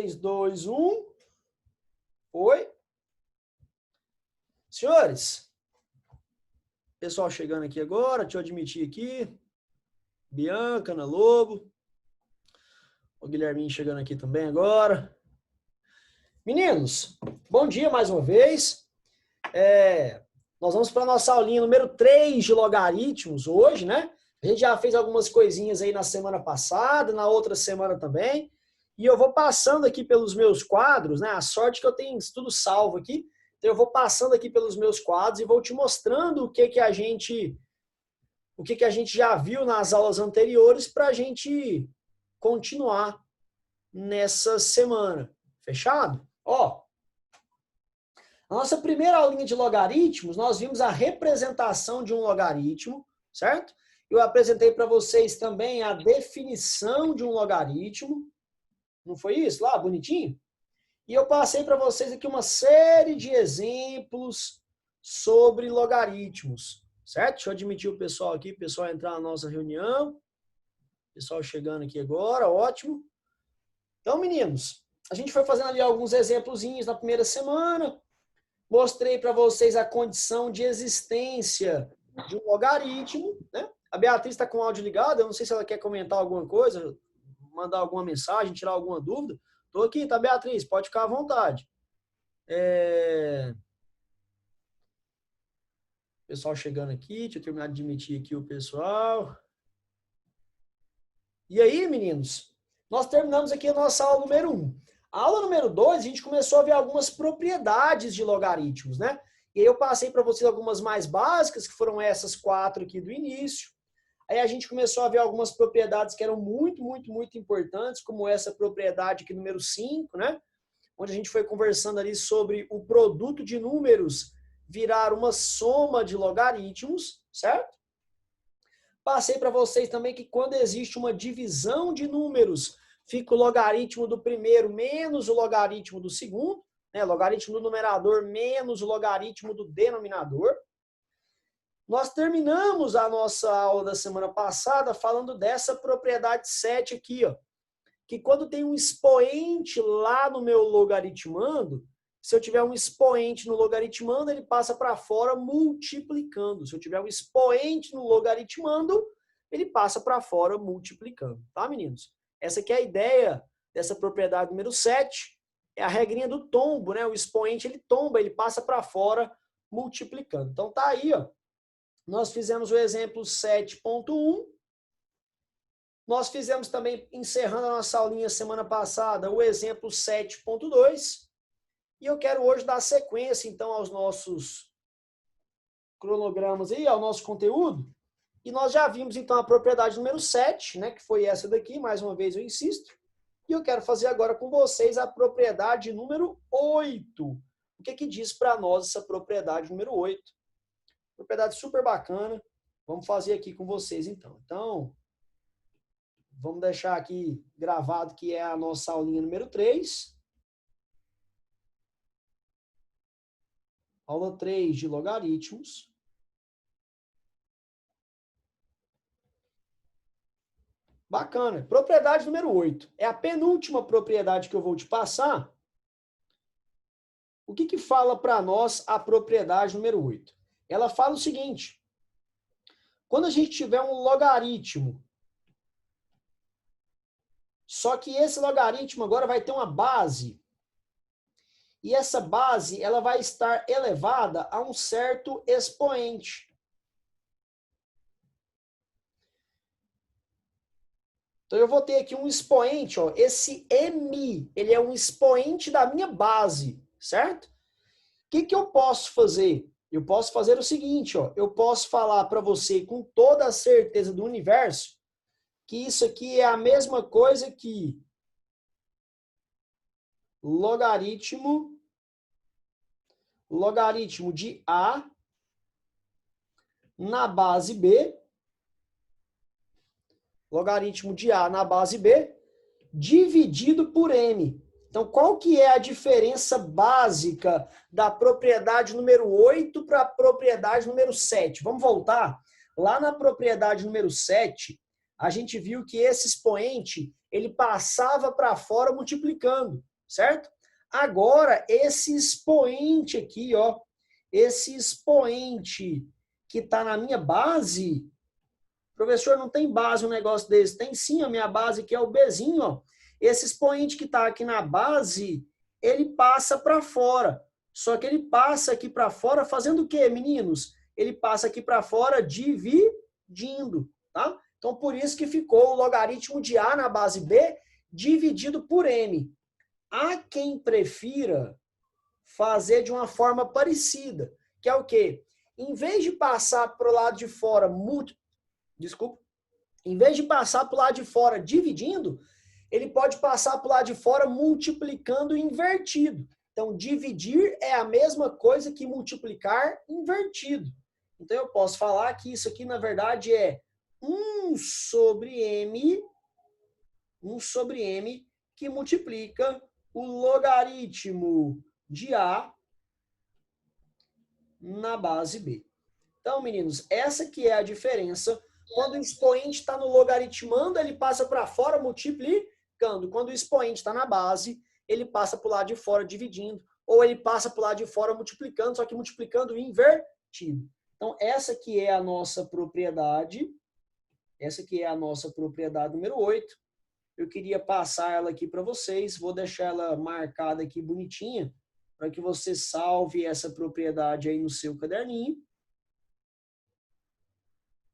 3, 2, 1. Oi. Senhores, pessoal chegando aqui agora, deixa eu admitir aqui. Bianca, Ana Lobo. O Guilherminho chegando aqui também agora. Meninos, bom dia mais uma vez. Nós vamos para a nossa aulinha número 3 de logaritmos hoje, né? A gente já fez algumas coisinhas aí na semana passada, na outra semana também. E eu vou passando aqui pelos meus quadros, né? A sorte que eu tenho tudo salvo aqui. Então eu vou passando aqui pelos meus quadros e vou te mostrando o que a gente já viu nas aulas anteriores para a gente continuar nessa semana. Fechado? Ó, a nossa primeira aulinha de logaritmos, nós vimos a representação de um logaritmo, certo? Eu apresentei para vocês também a definição de um logaritmo. Não foi isso lá, bonitinho? E eu passei para vocês aqui uma série de exemplos sobre logaritmos, certo? Deixa eu admitir o pessoal aqui, o pessoal entrar na nossa reunião. Pessoal chegando aqui agora, ótimo. Então, meninos, a gente foi fazendo ali alguns exemplozinhos na primeira semana. Mostrei para vocês a condição de existência de um logaritmo, né? A Beatriz está com o áudio ligado, eu não sei se ela quer comentar alguma coisa, mandar alguma mensagem, tirar alguma dúvida. Estou aqui, tá, Beatriz? Pode ficar à vontade. Pessoal chegando aqui, deixa eu terminar de admitir aqui o pessoal. E aí, meninos, nós terminamos aqui a nossa aula número 1. A aula número 2, a gente começou a ver algumas propriedades de logaritmos, né? E aí eu passei para vocês algumas mais básicas, que foram essas 4 aqui do início. Aí a gente começou a ver algumas propriedades que eram muito, muito, muito importantes, como essa propriedade aqui número 5, né? Onde a gente foi conversando ali sobre o produto de números virar uma soma de logaritmos, certo? Passei para vocês também que quando existe uma divisão de números, fica o logaritmo do primeiro menos o logaritmo do segundo, né? Logaritmo do numerador menos o logaritmo do denominador. Nós terminamos a nossa aula da semana passada falando dessa propriedade 7 aqui, ó, que quando tem um expoente lá no meu logaritmando, se eu tiver um expoente no logaritmando, ele passa para fora multiplicando. Se eu tiver um expoente no logaritmando, ele passa para fora multiplicando. Tá, meninos? Essa aqui é a ideia dessa propriedade número 7. É a regrinha do tombo, né? O expoente, ele tomba, ele passa para fora multiplicando. Então, tá aí, ó. Nós fizemos o exemplo 7.1. Nós fizemos também, encerrando a nossa aulinha semana passada, o exemplo 7.2. E eu quero hoje dar sequência, então, aos nossos cronogramas aí, ao nosso conteúdo. E nós já vimos, então, a propriedade número 7, né, que foi essa daqui, mais uma vez eu insisto. E eu quero fazer agora com vocês a propriedade número 8. O que diz para nós essa propriedade número 8? Propriedade super bacana. Vamos fazer aqui com vocês, então. Então, vamos deixar aqui gravado que é a nossa aulinha número 3. Aula 3 de logaritmos. Bacana. Propriedade número 8. É a penúltima propriedade que eu vou te passar. O que fala para nós a propriedade número 8? Ela fala o seguinte. Quando a gente tiver um logaritmo, só que esse logaritmo agora vai ter uma base, e essa base ela vai estar elevada a um certo expoente. Então eu vou ter aqui um expoente, ó, esse m, ele é um expoente da minha base, certo? O que eu posso fazer? Eu posso fazer o seguinte, ó, eu posso falar para você com toda a certeza do universo que isso aqui é a mesma coisa que logaritmo de A na base B, logaritmo de A na base B, dividido por M. Então, qual que é a diferença básica da propriedade número 8 para a propriedade número 7? Vamos voltar? Lá na propriedade número 7, a gente viu que esse expoente, ele passava para fora multiplicando. certo? Agora, esse expoente aqui, ó, esse expoente que está na minha base, professor, não tem base um negócio desse. Tem sim, a minha base que é o Bzinho, ó. Esse expoente que está aqui na base, ele passa para fora. Só que ele passa aqui para fora fazendo o quê, meninos? Ele passa aqui para fora dividindo, tá? Então, por isso que ficou o logaritmo de A na base B dividido por M. Há quem prefira fazer de uma forma parecida, que é o quê? Em vez de passar para o lado de fora, em vez de passar para o lado de fora dividindo, ele pode passar para o lado de fora multiplicando invertido. Então, dividir é a mesma coisa que multiplicar invertido. Então, eu posso falar que isso aqui, na verdade, é 1 sobre M que multiplica o logaritmo de A na base B. Então, meninos, essa que é a diferença. Quando o expoente está no logaritmando, ele passa para fora multiplicando. Quando o expoente está na base, ele passa para o lado de fora dividindo. Ou ele passa para o lado de fora multiplicando, só que multiplicando invertido. Então, essa que é a nossa propriedade. Essa que é a nossa propriedade número 8. Eu queria passar ela aqui para vocês. Vou deixar ela marcada aqui bonitinha, para que você salve essa propriedade aí no seu caderninho.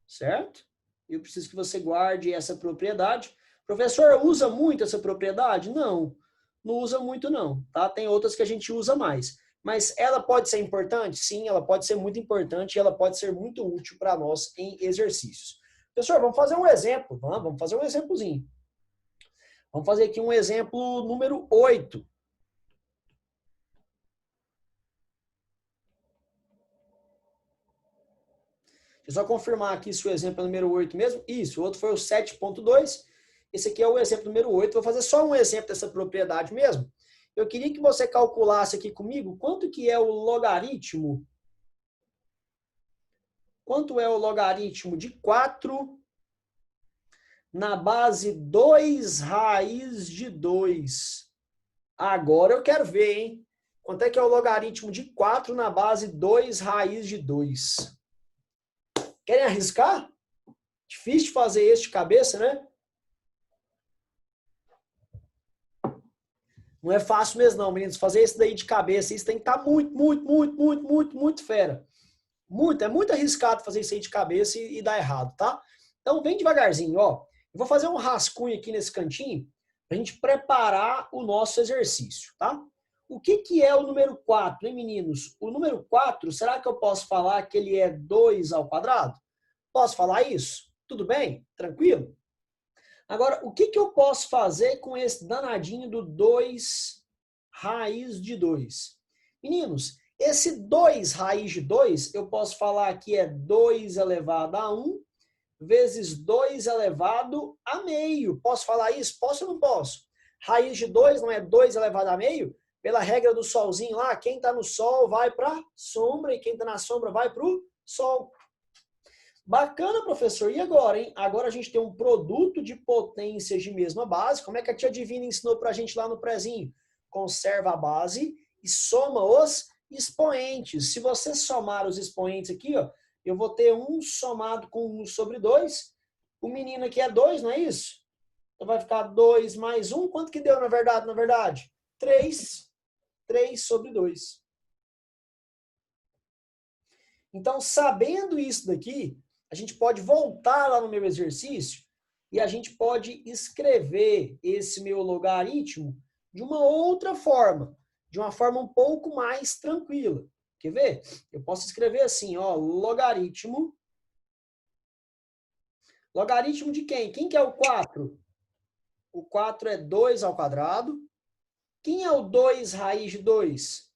Certo? Eu preciso que você guarde essa propriedade. Professor, usa muito essa propriedade? Não, não usa muito não, tá? Tem outras que a gente usa mais. Mas ela pode ser importante? Sim, ela pode ser muito importante e ela pode ser muito útil para nós em exercícios. Professor, vamos fazer um exemplo. Vamos fazer um exemplozinho. Vamos fazer aqui um exemplo número 8. Deixa eu só confirmar aqui se o exemplo é número 8 mesmo. Isso, o outro foi o 7.2. Esse aqui é o exemplo número 8. Vou fazer só um exemplo dessa propriedade mesmo. Eu queria que você calculasse aqui comigo quanto que é o logaritmo. Quanto é o logaritmo de 4 na base 2 raiz de 2? Agora eu quero ver, hein? Quanto é que é o logaritmo de 4 na base 2 raiz de 2? Querem arriscar? Difícil de fazer isso de cabeça, né? Não é fácil mesmo não, meninos. Fazer isso daí de cabeça, isso tem que estar muito fera. É muito arriscado fazer isso aí de cabeça e dar errado, tá? Então, vem devagarzinho, ó. Eu vou fazer um rascunho aqui nesse cantinho pra gente preparar o nosso exercício, tá? O que é o número 4, hein, meninos? O número 4, será que eu posso falar que ele é 2 ao quadrado? Posso falar isso? Tudo bem? Tranquilo? Agora, o que eu posso fazer com esse danadinho do 2 raiz de 2? Meninos, esse 2 raiz de 2, eu posso falar que é 2 elevado a 1 vezes 2 elevado a meio. Posso falar isso? Posso ou não posso? Raiz de 2 não é 2 elevado a meio? Pela regra do solzinho lá, quem está no sol vai para a sombra e quem está na sombra vai para o sol. Bacana, professor. E agora, hein? Agora a gente tem um produto de potências de mesma base. Como é que a tia Divina ensinou para a gente lá no prezinho? Conserva a base e soma os expoentes. Se você somar os expoentes aqui, ó, eu vou ter 1 somado com 1 sobre 2. O menino aqui é 2, não é isso? Então vai ficar 2 mais 1. Quanto que deu, na verdade? 3. 3 sobre 2. Então, sabendo isso daqui, a gente pode voltar lá no meu exercício e a gente pode escrever esse meu logaritmo de uma outra forma, de uma forma um pouco mais tranquila. Quer ver? Eu posso escrever assim, ó, logaritmo. Logaritmo de quem? Quem que é o 4? O 4 é 2 ao quadrado. Quem é o 2 raiz de 2?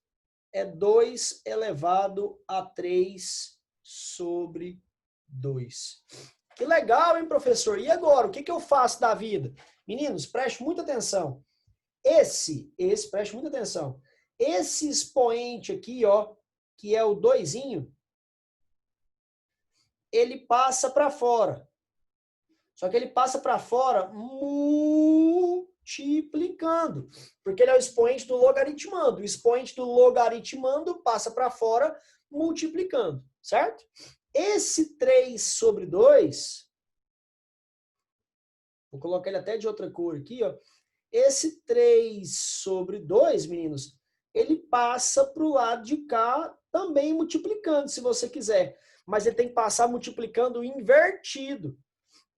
É 2 elevado a 3 sobre 2. Que legal, hein, professor? E agora, o que eu faço da vida? Meninos, preste muita atenção. Preste muita atenção. Esse expoente aqui, ó, que é o 2zinho, ele passa para fora. Só que ele passa para fora multiplicando. Porque ele é o expoente do logaritmando. O expoente do logaritmando passa para fora multiplicando, certo? Esse 3 sobre 2, vou colocar ele até de outra cor aqui, ó. Esse 3 sobre 2, meninos, ele passa para o lado de cá também multiplicando, se você quiser. Mas ele tem que passar multiplicando invertido.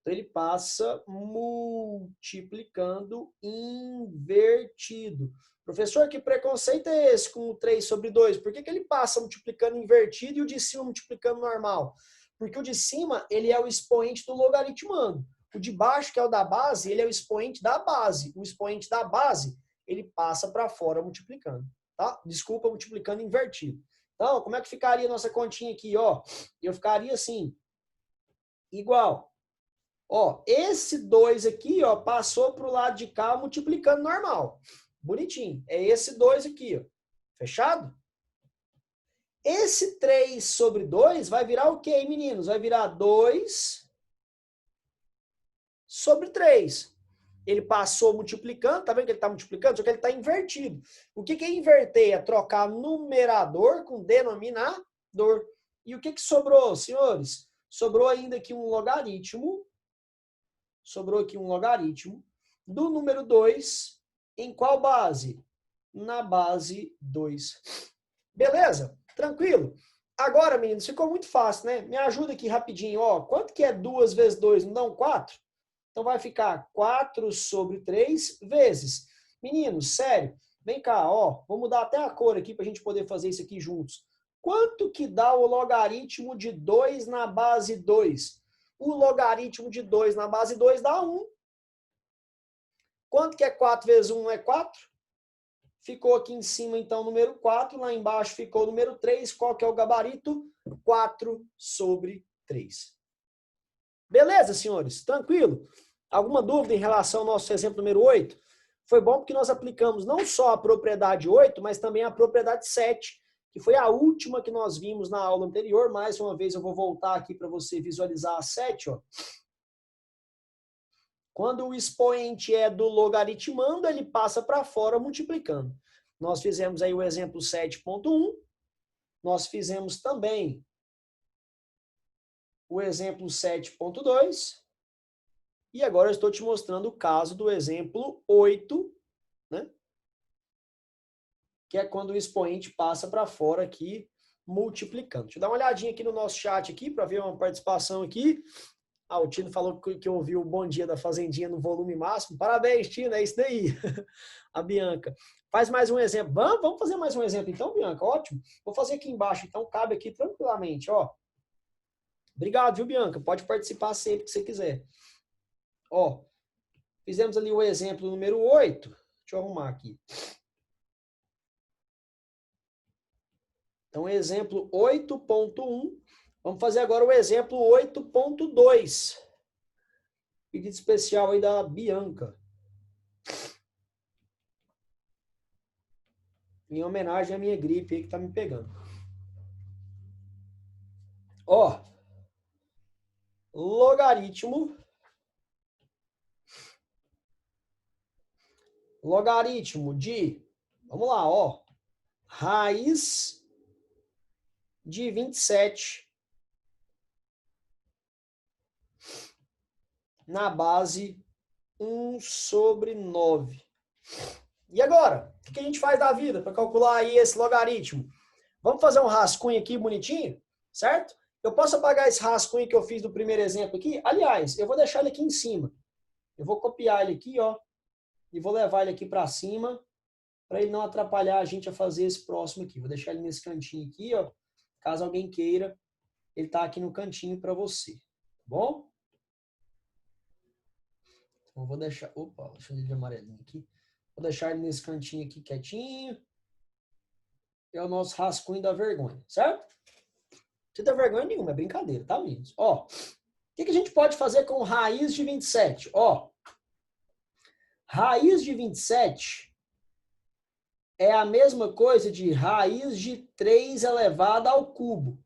Então, ele passa multiplicando invertido. Professor, que preconceito é esse com o 3 sobre 2? Por que ele passa multiplicando invertido e o de cima multiplicando normal? Porque o de cima, ele é o expoente do logaritmando. O de baixo, que é o da base, ele é o expoente da base. O expoente da base, ele passa para fora multiplicando. Tá? Desculpa, multiplicando invertido. Então, como é que ficaria a nossa continha aqui? Ó, eu ficaria assim, igual. Ó, esse 2 aqui, ó, passou para o lado de cá multiplicando normal. Bonitinho. É esse 2 aqui, ó. Fechado? Esse 3 sobre 2 vai virar o quê, meninos? Vai virar 2 sobre 3. Ele passou multiplicando, tá vendo que ele está multiplicando? Só que ele está invertido. O que é inverter? É trocar numerador com denominador. E o que sobrou, senhores? Sobrou ainda aqui um logaritmo. Sobrou aqui um logaritmo do número 2 em qual base? Na base 2. Beleza? Tranquilo? Agora, meninos, ficou muito fácil, né? Me ajuda aqui rapidinho. Ó, quanto que é 2 vezes 2? Não dão 4? Então vai ficar 4 sobre 3 vezes. Meninos, sério, vem cá, ó. Vou mudar até a cor aqui para a gente poder fazer isso aqui juntos. Quanto que dá o logaritmo de 2 na base 2? O logaritmo de 2 na base 2 dá 1. Quanto que é 4 vezes 1 é 4? Ficou aqui em cima, então, o número 4. Lá embaixo ficou o número 3. Qual que é o gabarito? 4 sobre 3. Beleza, senhores? Tranquilo? Alguma dúvida em relação ao nosso exemplo número 8? Foi bom porque nós aplicamos não só a propriedade 8, mas também a propriedade 7, que foi a última que nós vimos na aula anterior. Mais uma vez eu vou voltar aqui para você visualizar a 7. Ó. Quando o expoente é do logaritmando, ele passa para fora multiplicando. Nós fizemos aí o exemplo 7.1. Nós fizemos também o exemplo 7.2. E agora eu estou te mostrando o caso do exemplo 8, né? Que é quando o expoente passa para fora aqui, multiplicando. Deixa eu dar uma olhadinha aqui no nosso chat aqui, para ver uma participação aqui. Ah, o Tino falou que ouviu o Bom Dia da Fazendinha no volume máximo. Parabéns, Tino, é isso daí. A Bianca. Faz mais um exemplo. Vamos fazer mais um exemplo então, Bianca? Ótimo. Vou fazer aqui embaixo, então cabe aqui tranquilamente, ó. Obrigado, viu, Bianca? Pode participar sempre que você quiser. Ó, fizemos ali o exemplo número 8. Deixa eu arrumar aqui. Então, exemplo 8.1. Vamos fazer agora o exemplo 8.2. Pedido especial aí da Bianca. Em homenagem à minha gripe aí que tá me pegando. Ó, logaritmo de, vamos lá, ó, raiz de 27 na base 1 sobre 9. E agora? O que a gente faz da vida para calcular aí esse logaritmo? Vamos fazer um rascunho aqui bonitinho, certo? Eu posso apagar esse rascunho que eu fiz do primeiro exemplo aqui? Aliás, eu vou deixar ele aqui em cima. Eu vou copiar ele aqui, ó, e vou levar ele aqui para cima, para ele não atrapalhar a gente a fazer esse próximo aqui. Vou deixar ele nesse cantinho aqui, ó. Caso alguém queira, ele tá aqui no cantinho para você, tá bom? Então, eu vou deixar... Opa, deixa eu ver de amarelinho aqui. Vou deixar ele nesse cantinho aqui quietinho. É o nosso rascunho da vergonha, certo? Não tem vergonha nenhuma, é brincadeira, tá, meninos? Ó, o que a gente pode fazer com raiz de 27? Ó, raiz de 27 é a mesma coisa de raiz de 3 elevado ao cubo.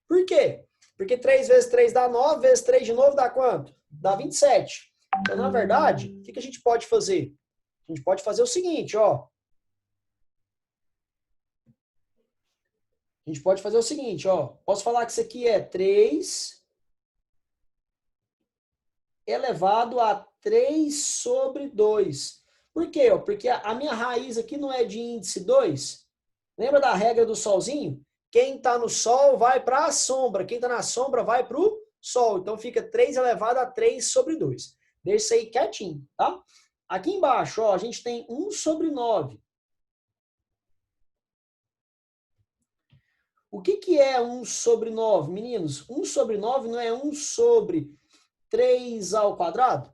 Por quê? Porque 3 vezes 3 dá 9, vezes 3 de novo dá quanto? Dá 27. Então, na verdade, o que a gente pode fazer? A gente pode fazer o seguinte, ó. A gente pode fazer o seguinte, ó. Posso falar que isso aqui é 3 elevado a 3 sobre 2. Por quê? Porque a minha raiz aqui não é de índice 2. Lembra da regra do solzinho? Quem está no sol vai para a sombra. Quem está na sombra vai para o sol. Então fica 3 elevado a 3 sobre 2. Deixa isso aí quietinho, tá? Aqui embaixo, ó, a gente tem 1 sobre 9. O que é 1 sobre 9, meninos? 1 sobre 9 não é 1 sobre 3 ao quadrado?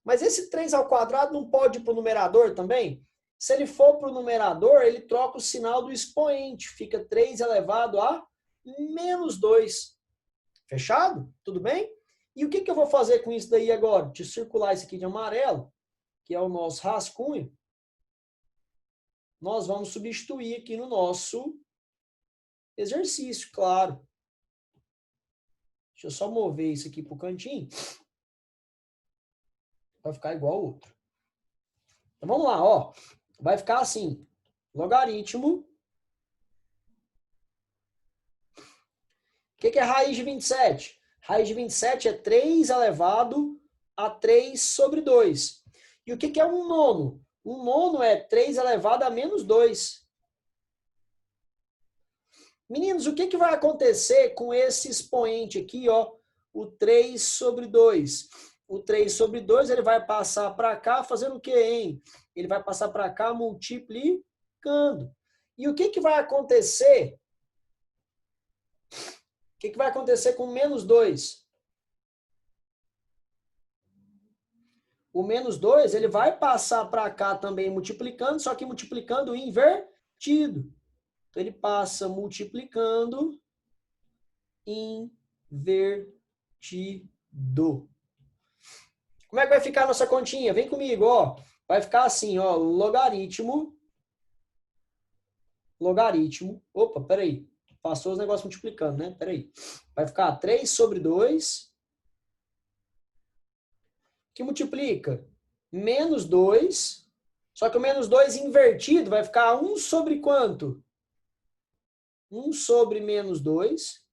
Mas esse 3 ao quadrado não pode ir para o numerador também? Se ele for para o numerador, ele troca o sinal do expoente. Fica 3 elevado a menos 2. Fechado? Tudo bem? E o que eu vou fazer com isso daí agora? De circular isso aqui de amarelo, que é o nosso rascunho, nós vamos substituir aqui no nosso exercício, claro. Deixa eu só mover isso aqui para o cantinho. Vai ficar igual ao outro. Então vamos lá, ó. Vai ficar assim, logaritmo. O que é raiz de 27? Raiz de 27 é 3 elevado a 3 sobre 2. E o que é um nono? Um nono é 3 elevado a menos 2. Meninos, o que vai acontecer com esse expoente aqui, ó? O 3 sobre 2. O 3 sobre 2, ele vai passar para cá fazendo o quê, hein? Ele vai passar para cá multiplicando. E o que vai acontecer? O que vai acontecer com menos 2? O menos 2, ele vai passar para cá também multiplicando, só que multiplicando invertido. Então, ele passa multiplicando invertido. Como é que vai ficar a nossa continha? Vem comigo, ó. Vai ficar assim, ó, logaritmo. Opa, peraí. Passou os negócios multiplicando, né? Peraí. Vai ficar 3 sobre 2. Que multiplica menos 2. Só que o menos 2 invertido vai ficar 1 sobre quanto? 1 sobre menos 2.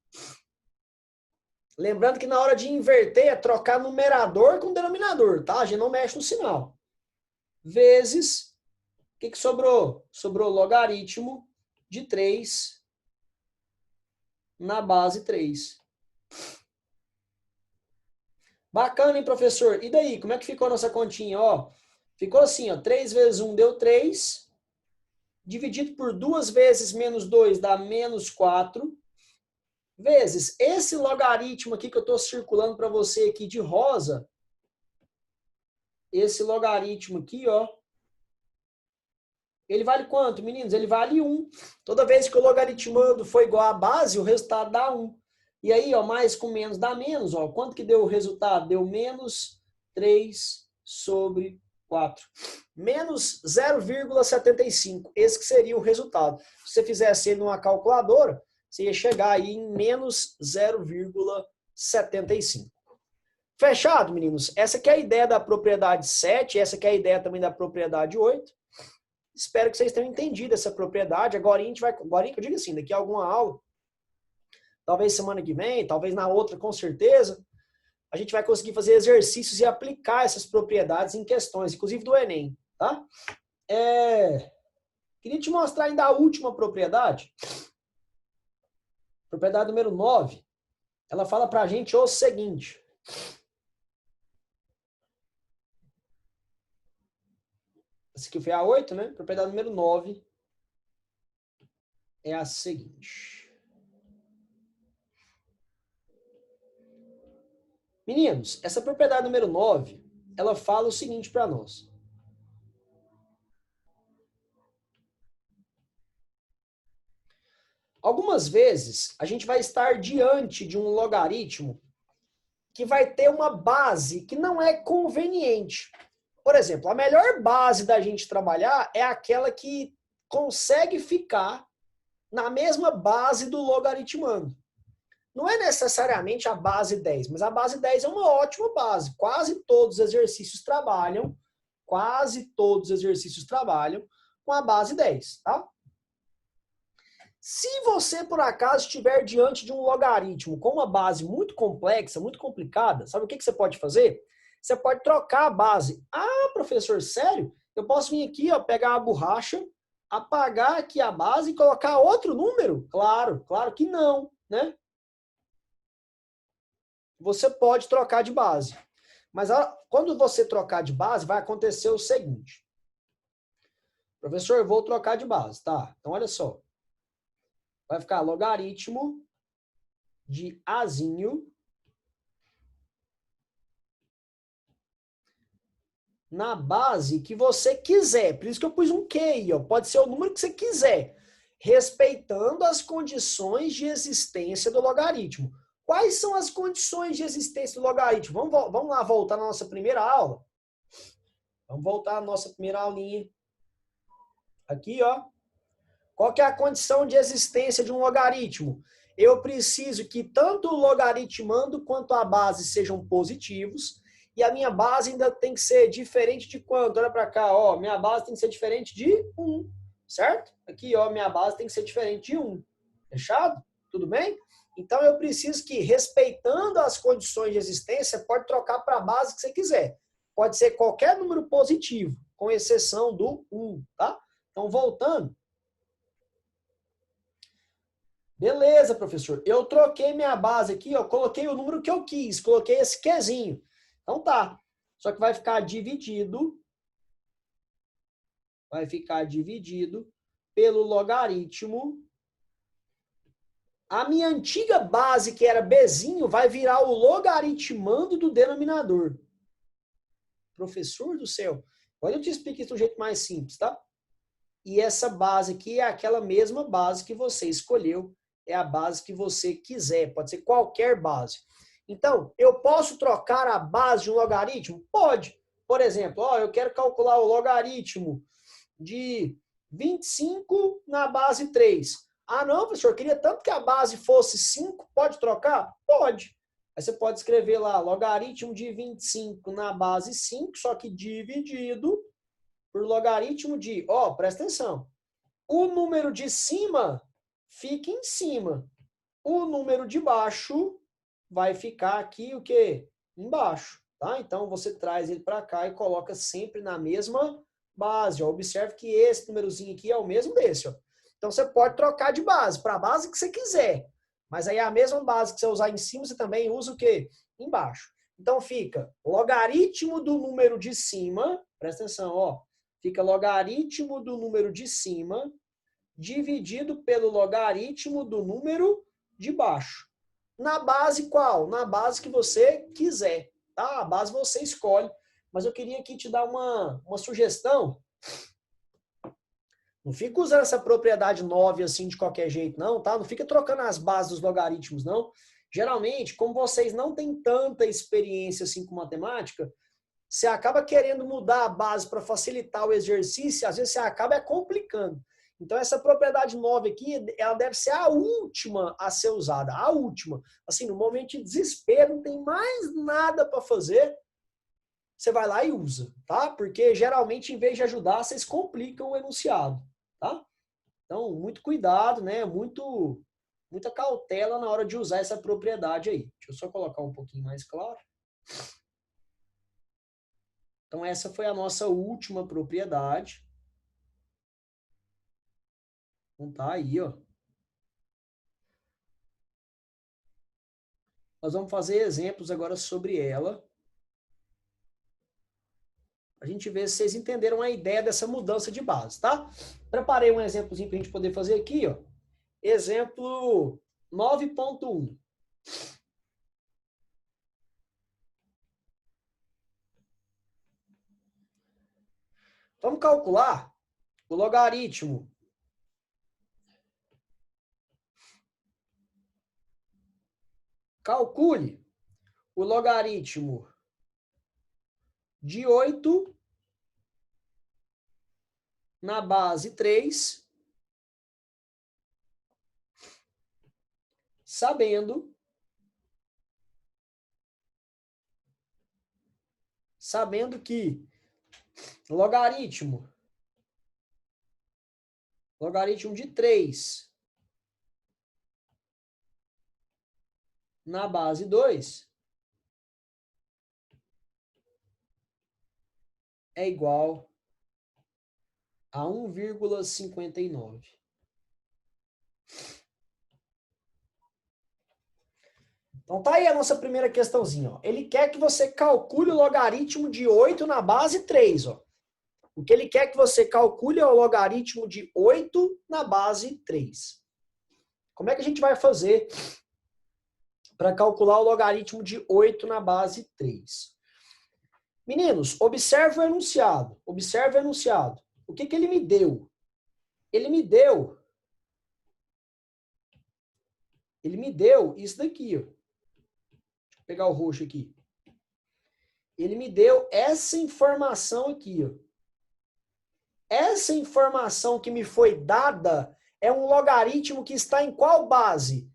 Lembrando que na hora de inverter é trocar numerador com denominador, tá? A gente não mexe no sinal. Vezes, o que sobrou? Sobrou logaritmo de 3 na base 3. Bacana, hein, professor? E daí, como é que ficou a nossa continha? Ó, ficou assim, ó, 3 vezes 1 deu 3, dividido por 2 vezes menos 2 dá menos 4, vezes esse logaritmo aqui que eu estou circulando para você aqui de rosa, esse logaritmo aqui, ó, ele vale quanto, meninos? Ele vale 1. Toda vez que o logaritmando for igual à base, o resultado dá 1. E aí, ó, mais com menos dá menos, ó. Quanto que deu o resultado? Deu menos 3 sobre 4. Menos 0,75. Esse que seria o resultado. Se você fizesse ele numa calculadora, você ia chegar aí em menos 0,75. Fechado, meninos? Essa que é a ideia da propriedade 7, essa que é a ideia também da propriedade 8. Espero que vocês tenham entendido essa propriedade. Agora a gente vai, agora eu digo assim, daqui a alguma aula, talvez semana que vem, talvez na outra, com certeza, a gente vai conseguir fazer exercícios e aplicar essas propriedades em questões, inclusive do Enem, tá? Queria te mostrar ainda a última propriedade. Propriedade número 9. Ela fala pra gente o seguinte. Essa aqui foi a 8, né? Propriedade número 9 é a seguinte. Meninos, essa propriedade número 9, ela fala o seguinte para nós. Algumas vezes, a gente vai estar diante de um logaritmo que vai ter uma base que não é conveniente. Por exemplo, a melhor base da gente trabalhar é aquela que consegue ficar na mesma base do logaritmando. não é necessariamente a base 10, mas a base 10 é uma ótima base. Quase todos os exercícios trabalham com a base 10, tá? Se você, por acaso, estiver diante de um logaritmo com uma base muito complexa, muito complicada, sabe o que você pode fazer? Você pode trocar a base. Ah, professor, sério? Eu posso vir aqui, ó, pegar a borracha, apagar aqui a base e colocar outro número? Claro, claro que não, né? Você pode trocar de base. Mas quando você trocar de base, vai acontecer o seguinte. Professor, eu vou trocar de base, tá? Então, olha só. Vai ficar logaritmo de Azinho na base que você quiser. Por isso que eu pus um Q aí, ó. Pode ser o número que você quiser, respeitando as condições de existência do logaritmo. Quais são as condições de existência do logaritmo? Vamos lá voltar na nossa primeira aula. Vamos voltar à nossa primeira aulinha. Aqui, ó. Qual que é a condição de existência de um logaritmo? Eu preciso que tanto o logaritmando quanto a base sejam positivos. E a minha base ainda tem que ser diferente de quanto? Olha para cá, ó. Minha base tem que ser diferente de 1, certo? Aqui, ó, minha base tem que ser diferente de 1. Fechado? Tudo bem? Então, eu preciso que, respeitando as condições de existência, pode trocar para a base que você quiser. Pode ser qualquer número positivo, com exceção do 1, tá? Então, voltando. Beleza, professor. Eu troquei minha base aqui, ó, coloquei o número que eu quis, coloquei esse Qzinho. Então tá. Só que vai ficar dividido pelo logaritmo. A minha antiga base, que era Bzinho, vai virar o logaritmando do denominador. Professor do céu. Olha, eu te explico isso de um jeito mais simples, tá? E essa base aqui é aquela mesma base que você escolheu. É a base que você quiser. Pode ser qualquer base. Então, eu posso trocar a base de um logaritmo? Pode. Por exemplo, ó, eu quero calcular o logaritmo de 25 na base 3. Ah, não, professor, eu queria tanto que a base fosse 5. Pode trocar? Pode. Aí você pode escrever lá, logaritmo de 25 na base 5, só que dividido por logaritmo de... Ó, presta atenção. O número de cima fica em cima. O número de baixo vai ficar aqui o quê? Embaixo, tá? Então, você traz ele para cá e coloca sempre na mesma base. Ó. Observe que esse númerozinho aqui é o mesmo desse. Ó. Então, você pode trocar de base para a base que você quiser. Mas aí a mesma base que você usar em cima, você também usa o quê? Embaixo. Então, fica logaritmo do número de cima. Presta atenção, ó. Fica logaritmo do número de cima dividido pelo logaritmo do número de baixo. Na base qual? Na base que você quiser, tá? A base você escolhe. Mas eu queria aqui te dar uma sugestão. Não fica usando essa propriedade 9 assim de qualquer jeito, não, tá? Não fica trocando as bases dos logaritmos, não. Geralmente, como vocês não têm tanta experiência assim com matemática, você acaba querendo mudar a base para facilitar o exercício, às vezes você acaba complicando. Então, essa propriedade 9 aqui, ela deve ser a última a ser usada. A última. Assim, no momento de desespero, não tem mais nada para fazer, você vai lá e usa, tá? Porque, geralmente, em vez de ajudar, vocês complicam o enunciado, tá? Então, muito cuidado, né? Muita cautela na hora de usar essa propriedade aí. Deixa eu só colocar um pouquinho mais claro. Então, essa foi a nossa última propriedade. Então, tá aí, ó. Nós vamos fazer exemplos agora sobre ela. A gente ver se vocês entenderam a ideia dessa mudança de base, tá? Preparei um exemplozinho para a gente poder fazer aqui, ó. Exemplo 9.1. Vamos calcular o logaritmo calcule o logaritmo de 8 na base 3, sabendo sabendo que logaritmo de 3 na base 2 é igual a 1,59. Então tá aí a nossa primeira questãozinha. Ó. Ele quer que você calcule o logaritmo de 8 na base 3. Ó. O que ele quer que você calcule é o logaritmo de 8 na base 3. Como é que a gente vai fazer para calcular o logaritmo de 8 na base 3? Meninos, observe o enunciado. Observe o enunciado. O que ele me deu? Ele me deu isso daqui, ó. Deixa eu pegar o roxo aqui. Ele me deu essa informação aqui, ó. Essa informação que me foi dada é um logaritmo que está em qual base?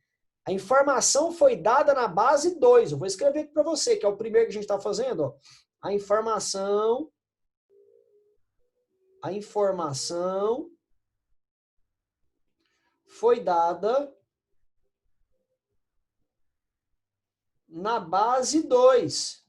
A informação foi dada na base 2. Eu vou escrever aqui para você, que é o primeiro que a gente está fazendo, ó. A informação foi dada na base 2.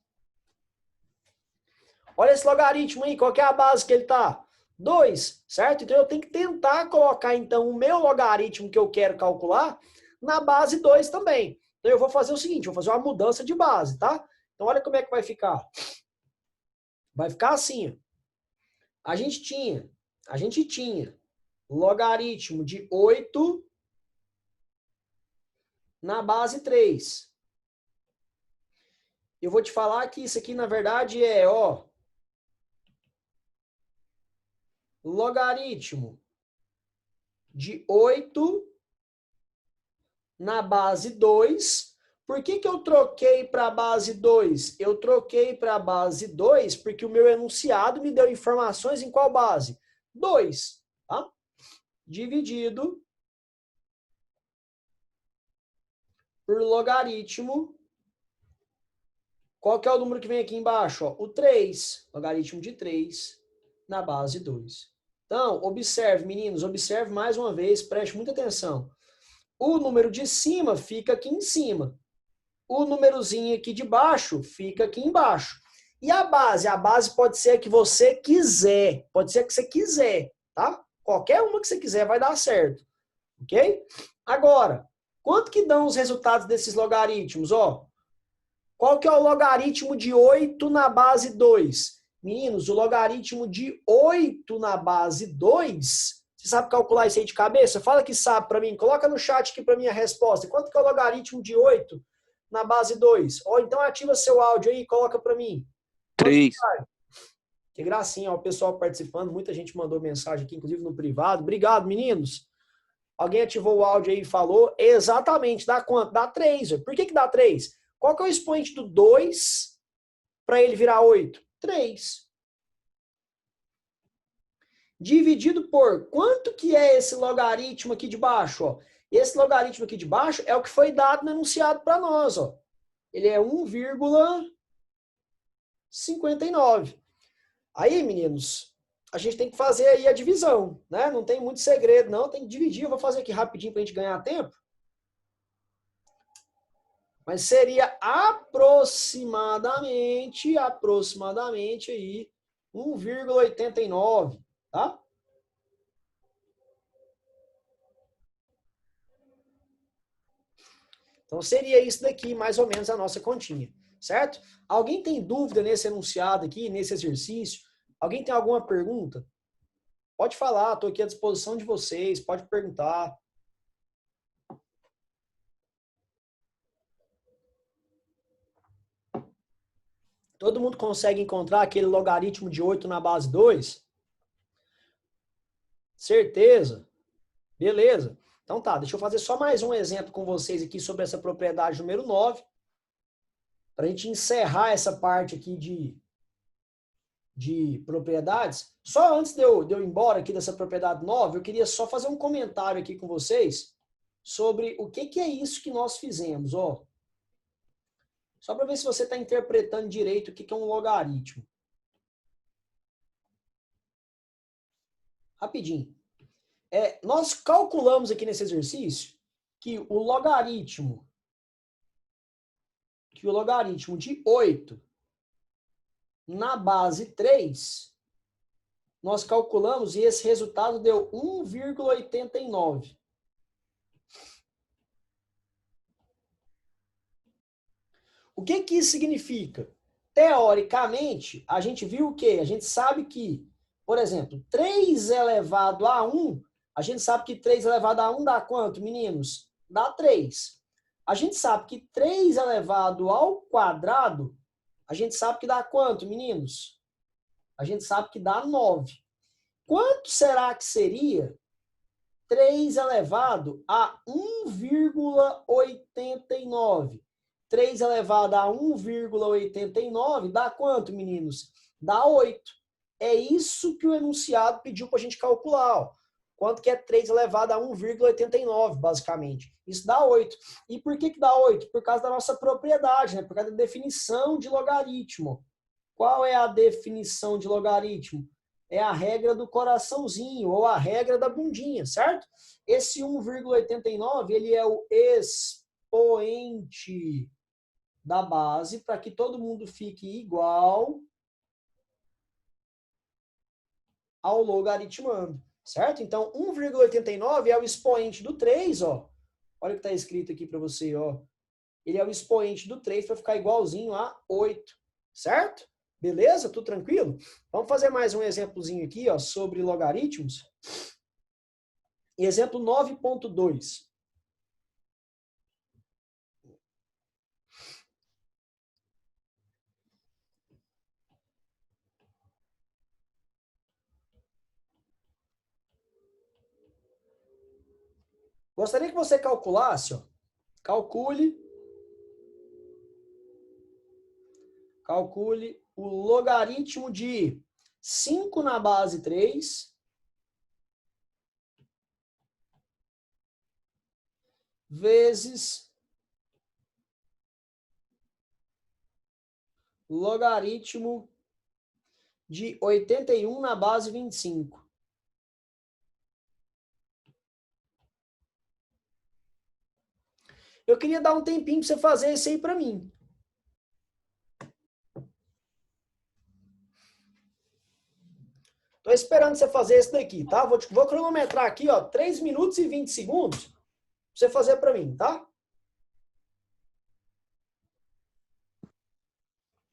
Olha esse logaritmo aí, qual que é a base que ele está? 2, certo? Então eu tenho que tentar colocar então o meu logaritmo que eu quero calcular na base 2 também. Então eu vou fazer o seguinte, vou fazer uma mudança de base, tá? Então olha como é que vai ficar. Vai ficar assim, ó. A gente tinha logaritmo de 8 na base 3. Eu vou te falar que isso aqui, na verdade, é, ó, logaritmo de 8 na base 2. Por que eu troquei para a base 2? Eu troquei para a base 2 porque o meu enunciado me deu informações em qual base? 2, tá? Dividido por logaritmo. Qual que é o número que vem aqui embaixo? Ó? O 3, logaritmo de 3 na base 2. Então, observe, meninos, observe mais uma vez, preste muita atenção. O número de cima fica aqui em cima. O númerozinho aqui de baixo fica aqui embaixo. E a base? A base pode ser a que você quiser. Pode ser a que você quiser, tá? Qualquer uma que você quiser vai dar certo. Ok? Agora, quanto que dão os resultados desses logaritmos? Ó, qual que é o logaritmo de 8 na base 2? Meninos, o logaritmo de 8 na base 2, você sabe calcular isso aí de cabeça? Fala que sabe para mim. Coloca no chat aqui para mim a resposta. Quanto que é o logaritmo de 8 na base 2? Ou então ativa seu áudio aí e coloca para mim. 3. Que gracinha, ó, o pessoal participando. Muita gente mandou mensagem aqui, inclusive no privado. Obrigado, meninos. Alguém ativou o áudio aí e falou. Exatamente. Dá quanto? Dá 3. Por que dá 3? Qual que é o expoente do 2 para ele virar 8? 3. Dividido por quanto que é esse logaritmo aqui de baixo? Ó? Esse logaritmo aqui de baixo é o que foi dado no enunciado para nós. Ó. Ele é 1,59. Aí, meninos, a gente tem que fazer aí a divisão, né? Não tem muito segredo, não. Tem que dividir. Eu vou fazer aqui rapidinho para a gente ganhar tempo. Mas seria aproximadamente aí 1,89, tá? Então seria isso daqui, mais ou menos, a nossa continha, certo? Alguém tem dúvida nesse enunciado aqui, nesse exercício? Alguém tem alguma pergunta? Pode falar, estou aqui à disposição de vocês, pode perguntar. Todo mundo consegue encontrar aquele logaritmo de 8 na base 2? Certeza? Beleza. Então tá, deixa eu fazer só mais um exemplo com vocês aqui sobre essa propriedade número 9. Para a gente encerrar essa parte aqui de propriedades. Só antes de eu ir embora aqui dessa propriedade 9, eu queria só fazer um comentário aqui com vocês sobre o que é isso que nós fizemos. Ó. Só para ver se você está interpretando direito o que é um logaritmo. Rapidinho. Nós calculamos aqui nesse exercício que o logaritmo de 8 na base 3, nós calculamos e esse resultado deu 1,89. O que que isso significa? Teoricamente, a gente viu o quê? A gente sabe que, por exemplo, 3 elevado a 1, a gente sabe que 3 elevado a 1 dá quanto, meninos? Dá 3. A gente sabe que 3 elevado ao quadrado, a gente sabe que dá quanto, meninos? A gente sabe que dá 9. Quanto será que seria 3 elevado a 1,89? 3 elevado a 1,89 dá quanto, meninos? Dá 8. É isso que o enunciado pediu para a gente calcular. Ó. Quanto que é 3 elevado a 1,89, basicamente? Isso dá 8. E por que dá 8? Por causa da nossa propriedade, né? Por causa da definição de logaritmo. Qual é a definição de logaritmo? É a regra do coraçãozinho, ou a regra da bundinha, certo? Esse 1,89, ele é o expoente da base, para que todo mundo fique igual ao logaritmando, certo? Então, 1,89 é o expoente do 3, ó. Olha o que está escrito aqui para você, ó. Ele é o expoente do 3 para ficar igualzinho a 8, certo? Beleza? Tudo tranquilo? Vamos fazer mais um exemplozinho aqui, ó, sobre logaritmos. Exemplo 9.2. Gostaria que você calculasse, ó. Calcule o logaritmo de 5 na base 3 vezes logaritmo de 81 na base 25. Eu queria dar um tempinho para você fazer isso aí para mim. Estou esperando você fazer isso daqui, tá? Vou cronometrar aqui, ó, 3 minutos e 20 segundos para você fazer para mim, tá?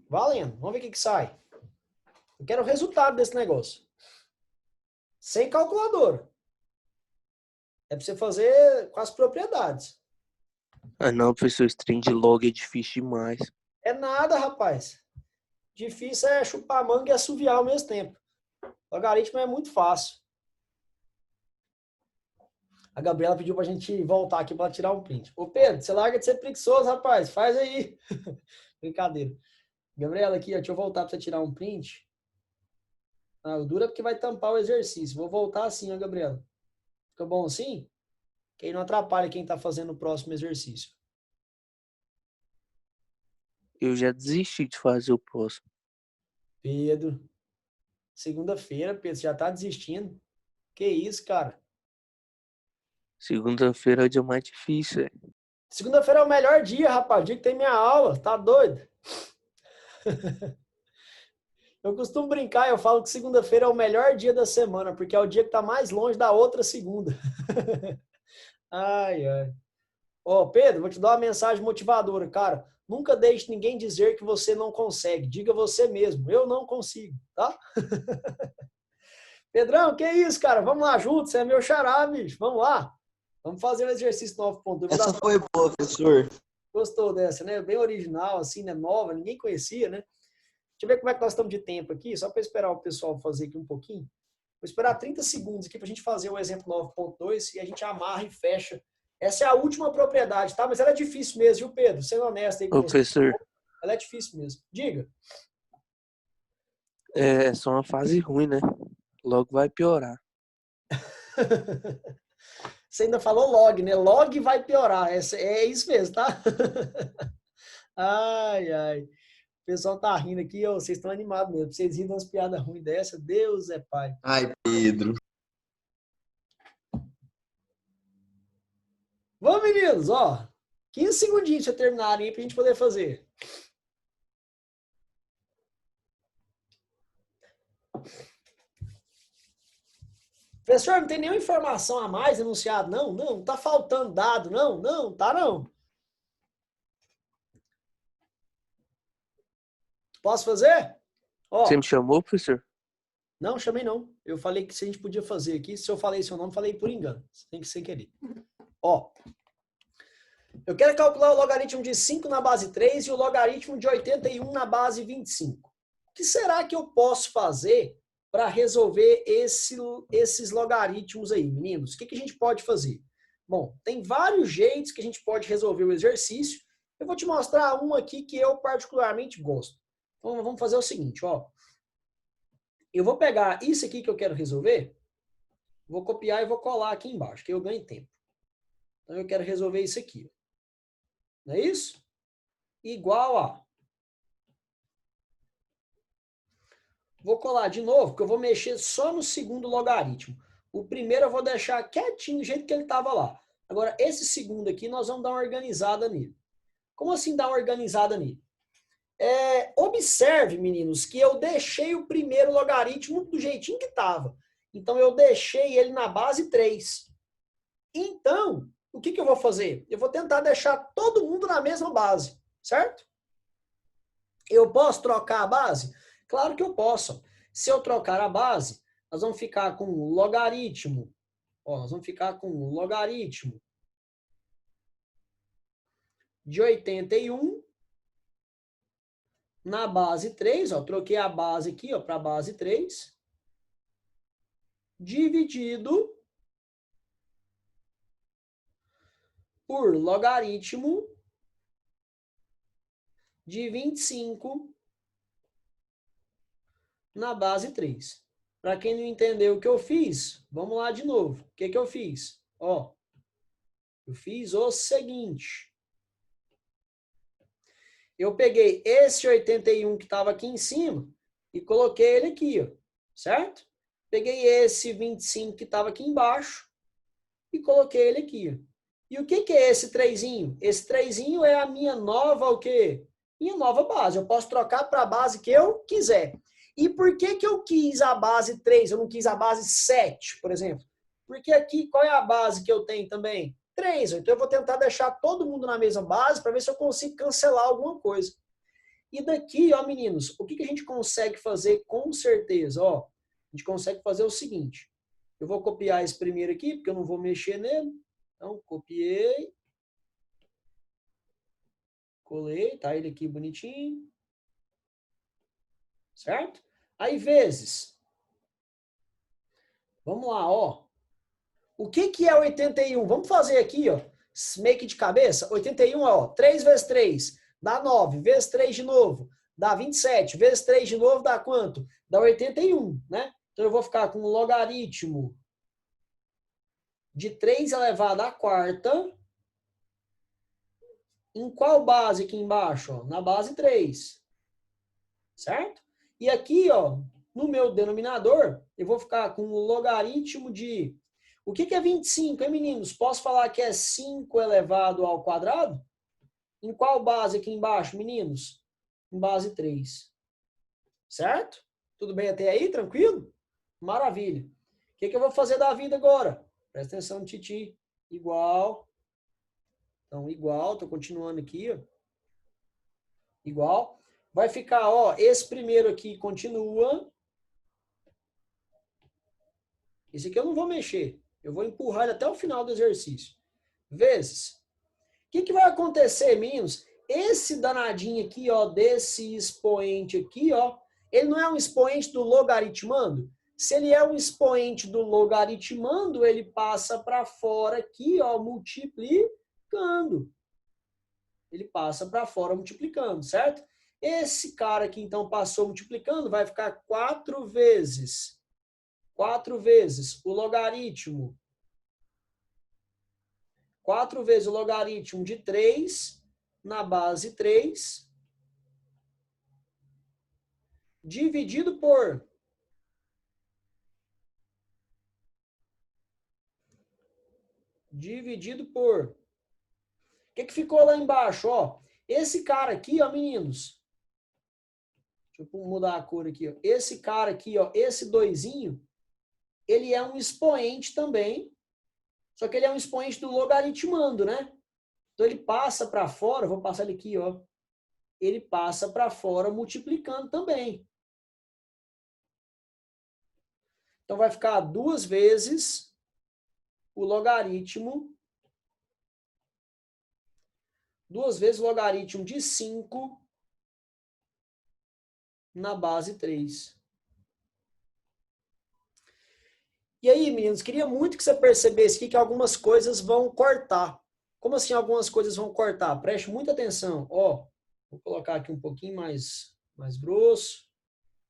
Valendo. Vamos ver o que sai. Eu quero o resultado desse negócio. Sem calculadora. É para você fazer com as propriedades. Ah, não, professor, esse trem de log é difícil demais. É nada, rapaz. Difícil é chupar manga e assoviar ao mesmo tempo. Logaritmo é muito fácil. A Gabriela pediu pra gente voltar aqui para tirar um print. Ô Pedro, você larga de ser preguiçoso, rapaz. Faz aí. Brincadeira. Gabriela, aqui, ó, deixa eu voltar para você tirar um print. Ah, o duro é porque vai tampar o exercício. Vou voltar assim, ó, Gabriela. Fica bom assim? Que aí não atrapalha quem tá fazendo o próximo exercício. Eu já desisti de fazer o próximo. Pedro. Segunda-feira, Pedro, você já tá desistindo? Que isso, cara? Segunda-feira é o dia mais difícil, é. Segunda-feira é o melhor dia, rapaz. O dia que tem minha aula. Tá doido? Eu costumo brincar, eu falo que segunda-feira é o melhor dia da semana, porque é o dia que tá mais longe da outra segunda. Ai, ai. Ó, Pedro, vou te dar uma mensagem motivadora, cara. Nunca deixe ninguém dizer que você não consegue. Diga você mesmo, eu não consigo, tá? Pedrão, que isso, cara? Vamos lá junto, você é meu xará, bicho. Vamos lá. Vamos fazer o exercício 9.2. Essa foi boa, professor. Gostou dessa, né? Bem original, assim, né? Nova, ninguém conhecia, né? Deixa eu ver como é que nós estamos de tempo aqui, só para esperar o pessoal fazer aqui um pouquinho. Vou esperar 30 segundos aqui para a gente fazer o exemplo 9.2 e a gente amarra e fecha. Essa é a última propriedade, tá? Mas ela é difícil mesmo, viu, Pedro? Sendo honesto aí com Ô, professor, você. Ela é difícil mesmo. Diga. é só uma fase ruim, né? Logo vai piorar. Você ainda falou log, né? Log vai piorar. É isso mesmo, tá? Ai, ai. O pessoal tá rindo aqui, ó, vocês estão animados mesmo. Vocês riram umas piadas ruins dessa, Deus é pai. Ai, Pedro. meninos, ó. 15 segundinhos para terminarem aí para a gente poder fazer. Professor, não tem nenhuma informação a mais anunciado? Não, não tá faltando dado, não, não, tá não. Posso fazer? Você Ó, me chamou, professor? não, chamei não. Eu falei que se a gente podia fazer aqui, se eu falei seu nome, falei por engano. Tem que ser querer. Ó, eu quero calcular o logaritmo de 5 na base 3 e o logaritmo de 81 na base 25. O que será que eu posso fazer para resolver esses logaritmos aí, meninos? O que a gente pode fazer? Bom, tem vários jeitos que a gente pode resolver o exercício. Eu vou te mostrar um aqui que eu particularmente gosto. Então, vamos fazer o seguinte, ó. Eu vou pegar isso aqui que eu quero resolver, vou copiar e vou colar aqui embaixo, que eu ganho tempo. Então, eu quero resolver isso aqui. Não é isso? Igual a... Vou colar de novo, porque eu vou mexer só no segundo logaritmo. O primeiro eu vou deixar quietinho do jeito que ele estava lá. Agora, esse segundo aqui, nós vamos dar uma organizada nele. Como assim dar uma organizada nele? Observe, meninos, que eu deixei o primeiro logaritmo do jeitinho que estava. Então, eu deixei ele na base 3. Então, o que eu vou fazer? Eu vou tentar deixar todo mundo na mesma base, certo? Eu posso trocar a base? Claro que eu posso. Se eu trocar a base, nós vamos ficar com logaritmo. Ó, nós vamos ficar com logaritmo de 81 na base 3. Ó, troquei a base aqui para a base 3. Dividido por logaritmo de 25 na base 3. Para quem não entendeu o que eu fiz, vamos lá de novo. O que eu fiz? Ó, eu fiz o seguinte. Eu peguei esse 81 que estava aqui em cima e coloquei ele aqui, ó, certo? Peguei esse 25 que estava aqui embaixo e coloquei ele aqui. Ó. E o que é esse 3zinho? Esse 3zinho é a minha nova o quê? Minha nova base. Eu posso trocar para a base que eu quiser. E por que eu quis a base 3? Eu não quis a base 7, por exemplo? Porque aqui, qual é a base que eu tenho também? 3. Então, eu vou tentar deixar todo mundo na mesma base para ver se eu consigo cancelar alguma coisa. E daqui, ó, meninos, o que a gente consegue fazer com certeza? Ó, a gente consegue fazer o seguinte. Eu vou copiar esse primeiro aqui, porque eu não vou mexer nele. Então, copiei. Colei, tá ele aqui bonitinho. Certo? Aí, vezes. Vamos lá, ó. O que é 81? Vamos fazer aqui, ó. Make de cabeça. 81, ó. 3 vezes 3 dá 9. Vezes 3 de novo dá 27. Vezes 3 de novo dá quanto? Dá 81, né? Então, eu vou ficar com o logaritmo de 3 elevado à quarta. Em qual base aqui embaixo? Ó? Na base 3. Certo? E aqui, ó, no meu denominador, eu vou ficar com o logaritmo de... O que é 25, hein, meninos? Posso falar que é 5 elevado ao quadrado? Em qual base aqui embaixo, meninos? Em base 3. Certo? Tudo bem até aí? Tranquilo? Maravilha. O que eu vou fazer da vida agora? Presta atenção, Titi. Igual. Então, igual. Estou continuando aqui, ó. Igual. Vai ficar, ó, esse primeiro aqui continua. Esse aqui eu não vou mexer. Eu vou empurrar ele até o final do exercício. Vezes. O que vai acontecer, meninos? Esse danadinho aqui, ó, desse expoente aqui, ó, ele não é um expoente do logaritmando? Se ele é um expoente do logaritmando, ele passa para fora aqui, ó, multiplicando. Ele passa para fora multiplicando, certo? Esse cara aqui, então, passou multiplicando, vai ficar 4 vezes o logaritmo. 4 vezes o logaritmo de 3 na base 3, dividido por que ficou lá embaixo? Ó, esse cara aqui, ó, meninos. Deixa eu mudar a cor aqui, ó. Esse cara aqui, ó, esse doisinho, ele é um expoente também, só que ele é um expoente do logaritmando, né? Então ele passa para fora, vou passar ele aqui, ó. Ele passa para fora multiplicando também. Então vai ficar 2 vezes o logaritmo, 2 vezes o logaritmo de 5 na base 3. E aí, meninos, queria muito que você percebesse aqui que algumas coisas vão cortar. Como assim algumas coisas vão cortar? Preste muita atenção. Ó, vou colocar aqui um pouquinho mais grosso.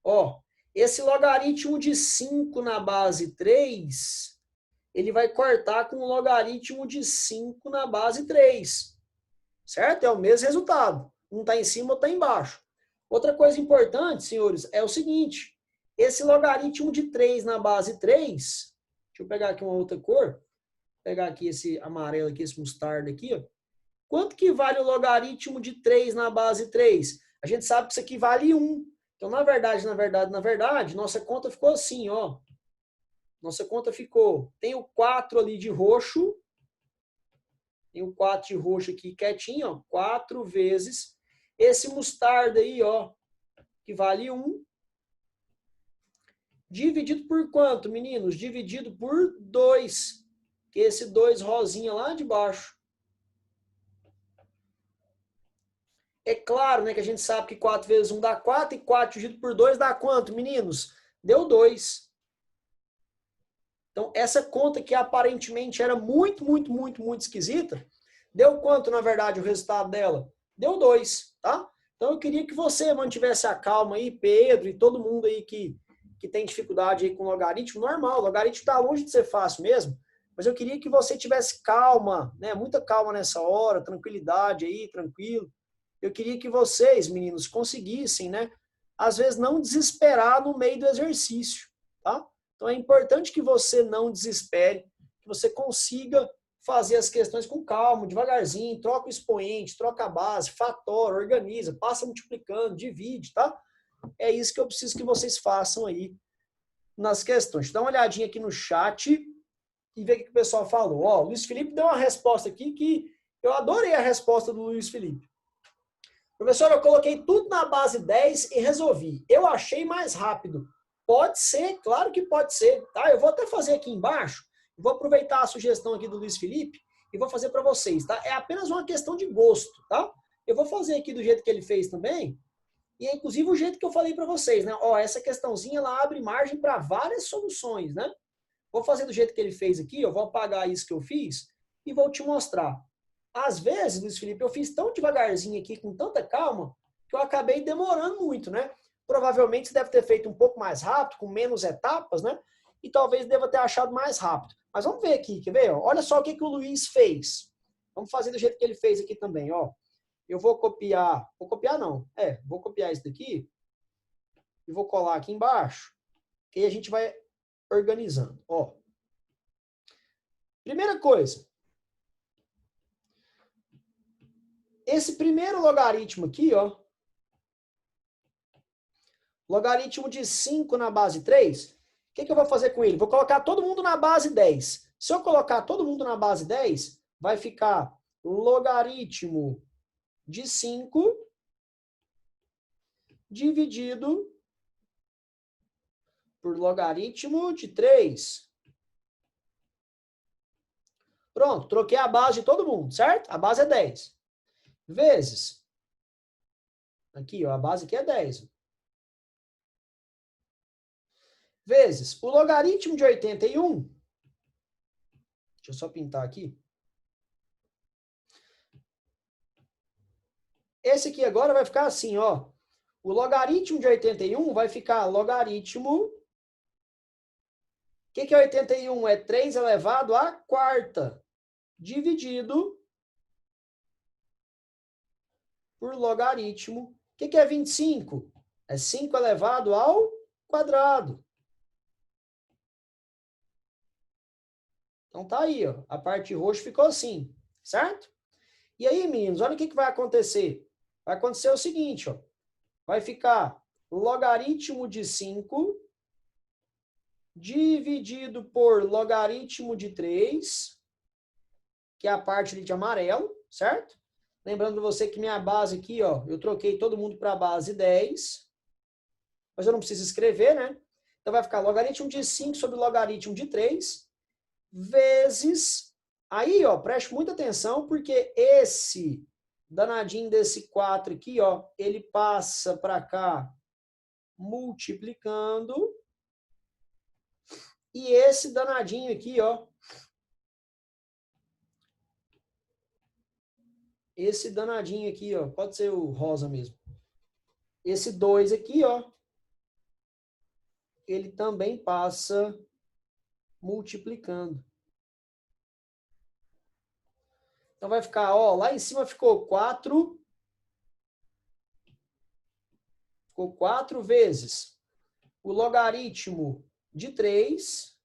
Ó, esse logaritmo de 5 na base 3, ele vai cortar com o logaritmo de 5 na base 3. Certo? É o mesmo resultado. Um está em cima, outro está embaixo. Outra coisa importante, senhores, é o seguinte. Esse logaritmo de 3 na base 3, deixa eu pegar aqui uma outra cor, vou pegar aqui esse amarelo aqui, esse mostarda aqui, ó. Quanto que vale o logaritmo de 3 na base 3? A gente sabe que isso aqui vale 1. Então, na verdade, nossa conta ficou assim, ó. Nossa conta ficou, tem o 4 ali de roxo, tem o 4 de roxo aqui quietinho, ó, 4 vezes esse mostarda aí, ó, que vale 1, dividido por quanto, meninos? Dividido por 2, que é esse 2 rosinha lá de baixo. É claro, né, que a gente sabe que 4 vezes 1 dá 4 e 4 dividido por 2 dá quanto, meninos? Deu 2. Então, essa conta que aparentemente era muito esquisita, deu quanto, na verdade, o resultado dela? Deu 2, tá? Então, eu queria que você mantivesse a calma aí, Pedro e todo mundo aí que tem dificuldade aí com logaritmo, normal, o logaritmo está longe de ser fácil mesmo, mas eu queria que você tivesse calma, né? Muita calma nessa hora, tranquilidade aí, tranquilo. Eu queria que vocês, meninos, conseguissem, né? Às vezes não desesperar no meio do exercício, tá? Então é importante que você não desespere, que você consiga fazer as questões com calma, devagarzinho, troca o expoente, troca a base, fatora, organiza, passa multiplicando, divide, tá? É isso que eu preciso que vocês façam aí nas questões. Dá uma olhadinha aqui no chat e ver o que o pessoal falou. Ó, o Luiz Felipe deu uma resposta aqui que eu adorei a resposta do Luiz Felipe. Professor, eu coloquei tudo na base 10 e resolvi. Eu achei mais rápido. Pode ser, claro que pode ser, tá? Eu vou até fazer aqui embaixo, vou aproveitar a sugestão aqui do Luiz Felipe e vou fazer para vocês, tá? É apenas uma questão de gosto, tá? Eu vou fazer aqui do jeito que ele fez também, e é inclusive o jeito que eu falei para vocês, né? Ó, essa questãozinha, ela abre margem para várias soluções, né? Vou fazer do jeito que ele fez aqui, eu vou apagar isso que eu fiz e vou te mostrar. Às vezes, Luiz Felipe, eu fiz tão devagarzinho aqui, com tanta calma, que eu acabei demorando muito, né? Provavelmente você deve ter feito um pouco mais rápido, com menos etapas, né? E talvez deva ter achado mais rápido. Mas vamos ver aqui, quer ver? Olha só o que o Luiz fez. Vamos fazer do jeito que ele fez aqui também, ó. Eu vou copiar não, vou copiar isso daqui e vou colar aqui embaixo, que aí a gente vai organizando, ó. Primeira coisa, esse primeiro logaritmo aqui, ó, logaritmo de 5 na base 3, o que eu vou fazer com ele? Vou colocar todo mundo na base 10. Se eu colocar todo mundo na base 10, vai ficar logaritmo de 5 dividido por logaritmo de 3. Pronto, troquei a base de todo mundo, certo? A base é 10. Vezes. Aqui, ó, a base aqui é 10. Vezes o logaritmo de 81. Deixa eu só pintar aqui. Esse aqui agora vai ficar assim, ó. O logaritmo de 81 vai ficar logaritmo... O que é 81? É 3 elevado à quarta, dividido por logaritmo. O que é 25? É 5 elevado ao quadrado. Então tá aí, ó. A parte roxa ficou assim, certo? E aí, meninos, olha o que vai acontecer. Vai acontecer o seguinte, ó. Vai ficar logaritmo de 5 dividido por logaritmo de 3, que é a parte ali de amarelo, certo? Lembrando você que minha base aqui, ó, eu troquei todo mundo para a base 10, mas eu não preciso escrever, né? Então vai ficar logaritmo de 5 sobre logaritmo de 3, vezes... Aí, ó, preste muita atenção, porque esse danadinho desse 4 aqui, ó, ele passa para cá multiplicando. E esse danadinho aqui, ó, esse danadinho aqui, ó, pode ser o rosa mesmo. Esse 2 aqui, ó, ele também passa multiplicando. Então vai ficar, ó, lá em cima ficou 4. Ficou 4 vezes o logaritmo de 3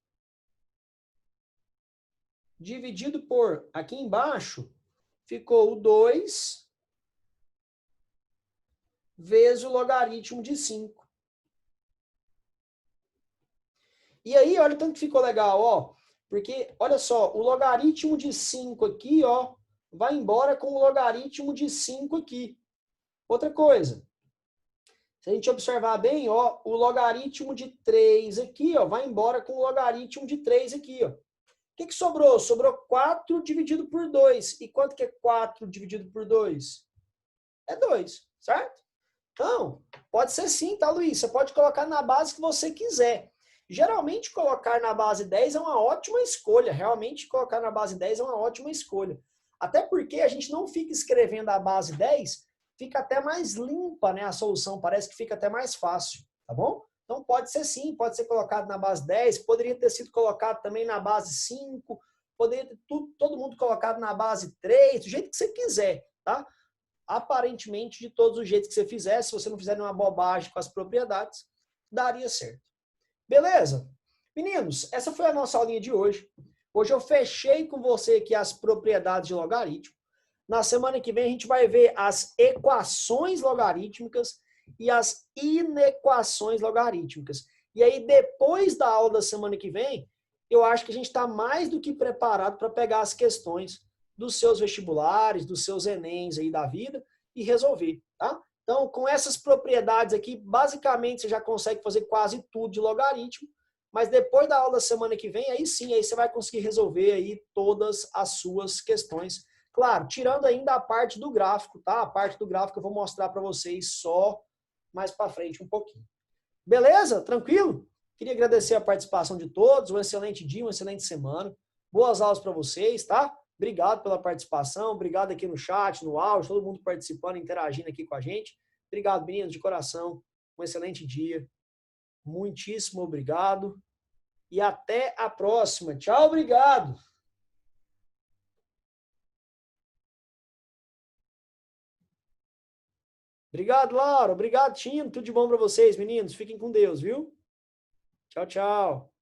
dividido por, aqui embaixo, ficou o 2 vezes o logaritmo de 5. E aí, olha o tanto que ficou legal, ó. Porque, olha só, o logaritmo de 5 aqui, ó, vai embora com o logaritmo de 5 aqui. Outra coisa, se a gente observar bem, ó, o logaritmo de 3 aqui, ó, vai embora com o logaritmo de 3 aqui, ó. O que sobrou? Sobrou 4 dividido por 2. E quanto que é 4 dividido por 2? É 2, certo? Então, pode ser sim, tá, Luiz? Você pode colocar na base que você quiser. Geralmente, colocar na base 10 é uma ótima escolha. Realmente, colocar na base 10 é uma ótima escolha. Até porque a gente não fica escrevendo a base 10, fica até mais limpa, né, a solução. Parece que fica até mais fácil, tá bom? Então, pode ser sim, pode ser colocado na base 10, poderia ter sido colocado também na base 5, poderia ter todo mundo colocado na base 3, do jeito que você quiser, tá? Aparentemente, de todos os jeitos que você fizer, se você não fizer nenhuma bobagem com as propriedades, daria certo. Beleza? Meninos, essa foi a nossa aulinha de hoje. Hoje eu fechei com você aqui as propriedades de logaritmo. Na semana que vem a gente vai ver as equações logarítmicas e as inequações logarítmicas. E aí, depois da aula da semana que vem, eu acho que a gente está mais do que preparado para pegar as questões dos seus vestibulares, dos seus Enems aí da vida e resolver, tá? Então, com essas propriedades aqui, basicamente você já consegue fazer quase tudo de logaritmo, mas depois da aula da semana que vem, aí sim, aí você vai conseguir resolver aí todas as suas questões. Claro, tirando ainda a parte do gráfico, tá? A parte do gráfico eu vou mostrar para vocês só mais para frente um pouquinho. Beleza? Tranquilo? Queria agradecer a participação de todos, um excelente dia, uma excelente semana. Boas aulas para vocês, tá? Obrigado pela participação, obrigado aqui no chat, no áudio, todo mundo participando, interagindo aqui com a gente. Obrigado, meninos, de coração. Um excelente dia. Muitíssimo obrigado. E até a próxima. Tchau, obrigado. Obrigado, Laura. Obrigado, Tino. Tudo de bom para vocês, meninos. Fiquem com Deus, viu? Tchau, tchau.